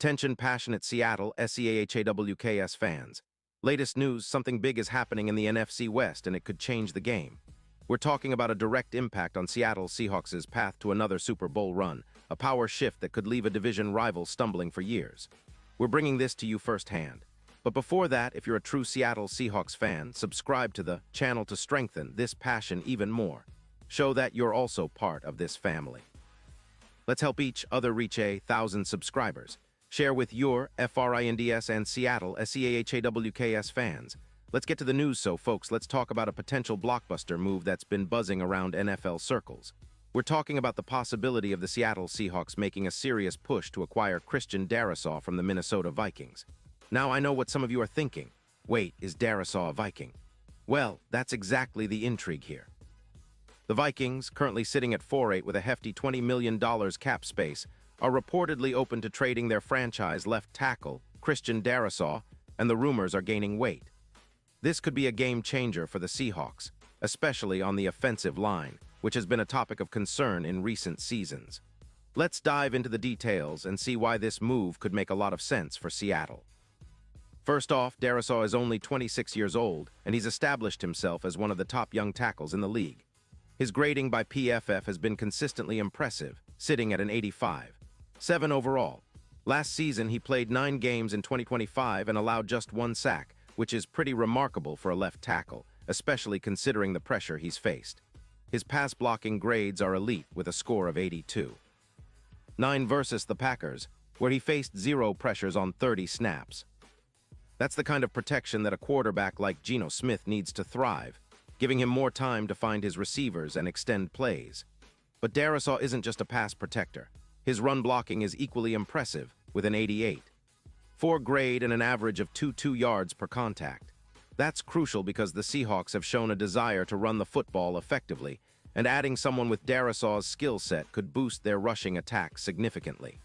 Attention passionate Seattle Seahawks fans. Latest news, something big is happening in the NFC West and it could change the game. We're talking about a direct impact on Seattle Seahawks' path to another Super Bowl run, a power shift that could leave a division rival stumbling for years. We're bringing this to you firsthand. But before that, if you're a true Seattle Seahawks fan, subscribe to the channel to strengthen this passion even more. Show that you're also part of this family. Let's help each other reach 1,000 subscribers. Share with your FRINDS and Seattle Seahawks fans. Let's get to the news, folks. Let's talk about a potential blockbuster move that's been buzzing around NFL circles. We're talking about the possibility of the Seattle Seahawks making a serious push to acquire Christian Darrisaw from the Minnesota Vikings. Now, I know what some of you are thinking. Wait, is Darrisaw a Viking? Well, that's exactly the intrigue here. The Vikings, currently sitting at 4-8 with a hefty $20 million cap space, are reportedly open to trading their franchise left tackle, Christian Darrisaw, and the rumors are gaining weight. This could be a game changer for the Seahawks, especially on the offensive line, which has been a topic of concern in recent seasons. Let's dive into the details and see why this move could make a lot of sense for Seattle. First off, Darrisaw is only 26 years old, and he's established himself as one of the top young tackles in the league. His grading by PFF has been consistently impressive, sitting at an 85. 7 overall. Last season, he played 9 games in 2025 and allowed just 1 sack, which is pretty remarkable for a left tackle, especially considering the pressure he's faced. His pass blocking grades are elite with a score of 82. 9 versus the Packers, where he faced 0 pressures on 30 snaps. That's the kind of protection that a quarterback like Geno Smith needs to thrive, giving him more time to find his receivers and extend plays. But Darrisaw isn't just a pass protector. His run blocking is equally impressive, with an 88. 4 grade and an average of 2 yards per contact. That's crucial because the Seahawks have shown a desire to run the football effectively, and adding someone with Darrisaw's skill set could boost their rushing attack significantly.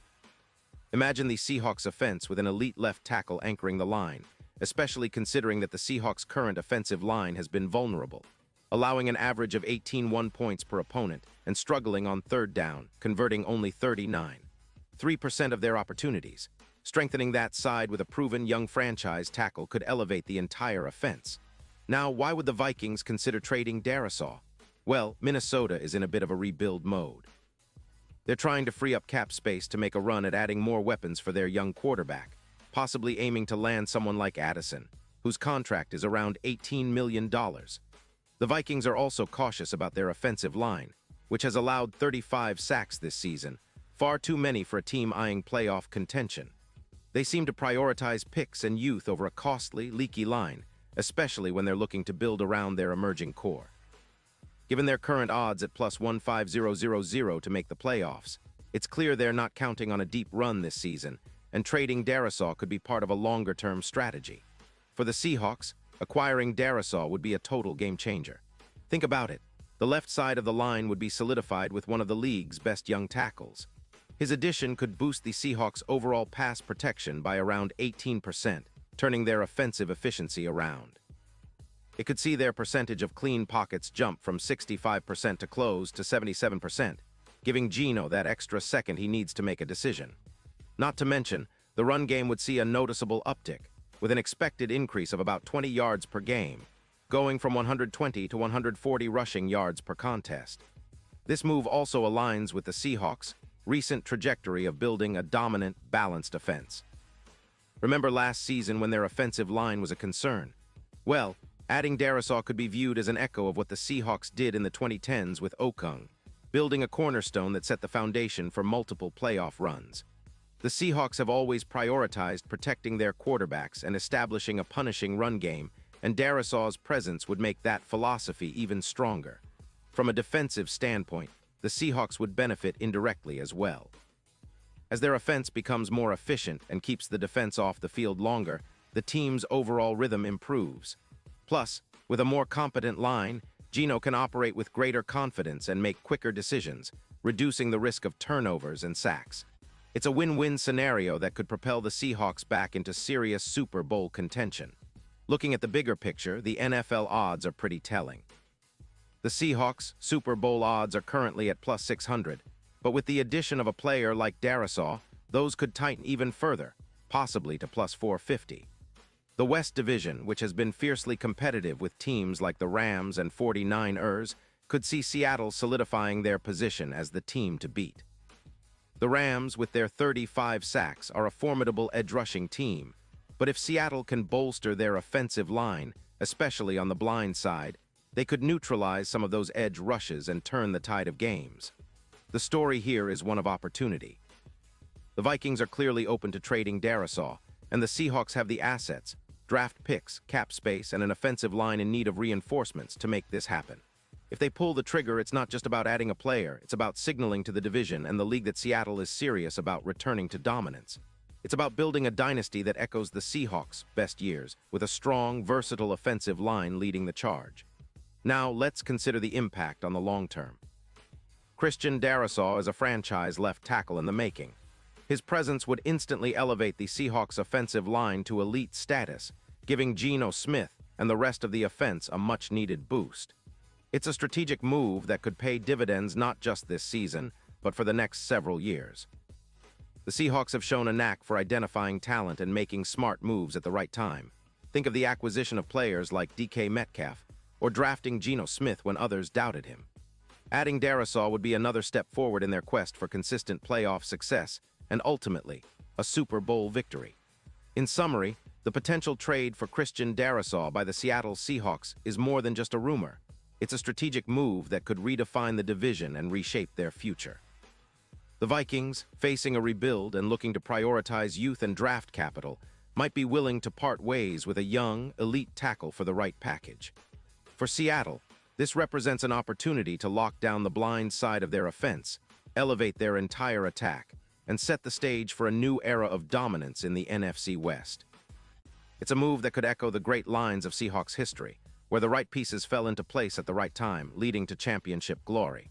Imagine the Seahawks offense with an elite left tackle anchoring the line, especially considering that the Seahawks' current offensive line has been vulnerable, allowing an average of 18 points per opponent and struggling on third down, converting only 3% of their opportunities. Strengthening that side with a proven young franchise tackle could elevate the entire offense. Now, why would the Vikings consider trading Darrisaw? Well, Minnesota is in a bit of a rebuild mode. They're trying to free up cap space to make a run at adding more weapons for their young quarterback, possibly aiming to land someone like Addison, whose contract is around $18 million. The Vikings are also cautious about their offensive line, which has allowed 35 sacks this season, far too many for a team eyeing playoff contention. They seem to prioritize picks and youth over a costly, leaky line, especially when they're looking to build around their emerging core. Given their current odds at plus 150,000 to make the playoffs, it's clear they're not counting on a deep run this season, and trading Darrisaw could be part of a longer-term strategy. For the Seahawks, acquiring Darrisaw would be a total game changer. Think about it. The left side of the line would be solidified with one of the league's best young tackles. His addition could boost the Seahawks' overall pass protection by around 18%, turning their offensive efficiency around. It could see their percentage of clean pockets jump from 65% to close to 77%, giving Geno that extra second he needs to make a decision. Not to mention, the run game would see a noticeable uptick, with an expected increase of about 20 yards per game, going from 120 to 140 rushing yards per contest. This move also aligns with the Seahawks' recent trajectory of building a dominant, balanced offense. Remember last season when their offensive line was a concern? Well, adding Darrisaw could be viewed as an echo of what the Seahawks did in the 2010s with Okung, building a cornerstone that set the foundation for multiple playoff runs. The Seahawks have always prioritized protecting their quarterbacks and establishing a punishing run game, and Darrisaw's presence would make that philosophy even stronger. From a defensive standpoint, the Seahawks would benefit indirectly as well. As their offense becomes more efficient and keeps the defense off the field longer, the team's overall rhythm improves. Plus, with a more competent line, Geno can operate with greater confidence and make quicker decisions, reducing the risk of turnovers and sacks. It's a win-win scenario that could propel the Seahawks back into serious Super Bowl contention. Looking at the bigger picture, the NFL odds are pretty telling. The Seahawks' Super Bowl odds are currently at plus 600, but with the addition of a player like Darrisaw, those could tighten even further, possibly to plus 450. The West Division, which has been fiercely competitive with teams like the Rams and 49ers, could see Seattle solidifying their position as the team to beat. The Rams, with their 35 sacks, are a formidable edge-rushing team, but if Seattle can bolster their offensive line, especially on the blind side, they could neutralize some of those edge rushes and turn the tide of games. The story here is one of opportunity. The Vikings are clearly open to trading Darisaw, and the Seahawks have the assets, draft picks, cap space, and an offensive line in need of reinforcements to make this happen. If they pull the trigger, it's not just about adding a player, it's about signaling to the division and the league that Seattle is serious about returning to dominance. It's about building a dynasty that echoes the Seahawks' best years, with a strong, versatile offensive line leading the charge. Now, let's consider the impact on the long term. Christian Darisaw is a franchise left tackle in the making. His presence would instantly elevate the Seahawks' offensive line to elite status, giving Geno Smith and the rest of the offense a much-needed boost. It's a strategic move that could pay dividends not just this season, but for the next several years. The Seahawks have shown a knack for identifying talent and making smart moves at the right time. Think of the acquisition of players like DK Metcalf, or drafting Geno Smith when others doubted him. Adding Darisaw would be another step forward in their quest for consistent playoff success and ultimately a Super Bowl victory. In summary, the potential trade for Christian Darisaw by the Seattle Seahawks is more than just a rumor. It's a strategic move that could redefine the division and reshape their future. The Vikings, facing a rebuild and looking to prioritize youth and draft capital, might be willing to part ways with a young, elite tackle for the right package. For Seattle, this represents an opportunity to lock down the blind side of their offense, elevate their entire attack, and set the stage for a new era of dominance in the NFC West. It's a move that could echo the great lines of Seahawks history, where the right pieces fell into place at the right time, leading to championship glory.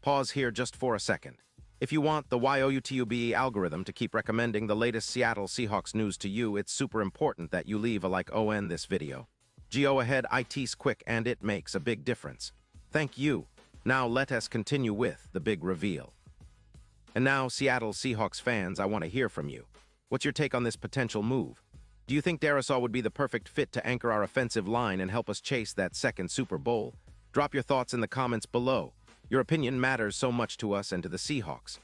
Pause here just for a second. If you want the YOUTUBE algorithm to keep recommending the latest Seattle Seahawks news to you, it's super important that you leave a like on this video. Go ahead, it's quick and it makes a big difference. Thank you. Now let us continue with the big reveal. And now, Seattle Seahawks fans, I want to hear from you. What's your take on this potential move? Do you think Darisaw would be the perfect fit to anchor our offensive line and help us chase that second Super Bowl? Drop your thoughts in the comments below. Your opinion matters so much to us and to the Seahawks.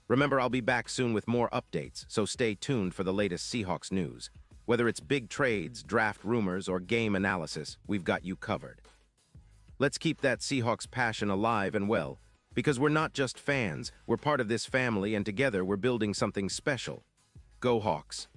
Remember, I'll be back soon with more updates, so stay tuned for the latest Seahawks news. Whether it's big trades, draft rumors, or game analysis, we've got you covered. Let's keep that Seahawks passion alive and well, because we're not just fans, we're part of this family, and together we're building something special. Go Hawks!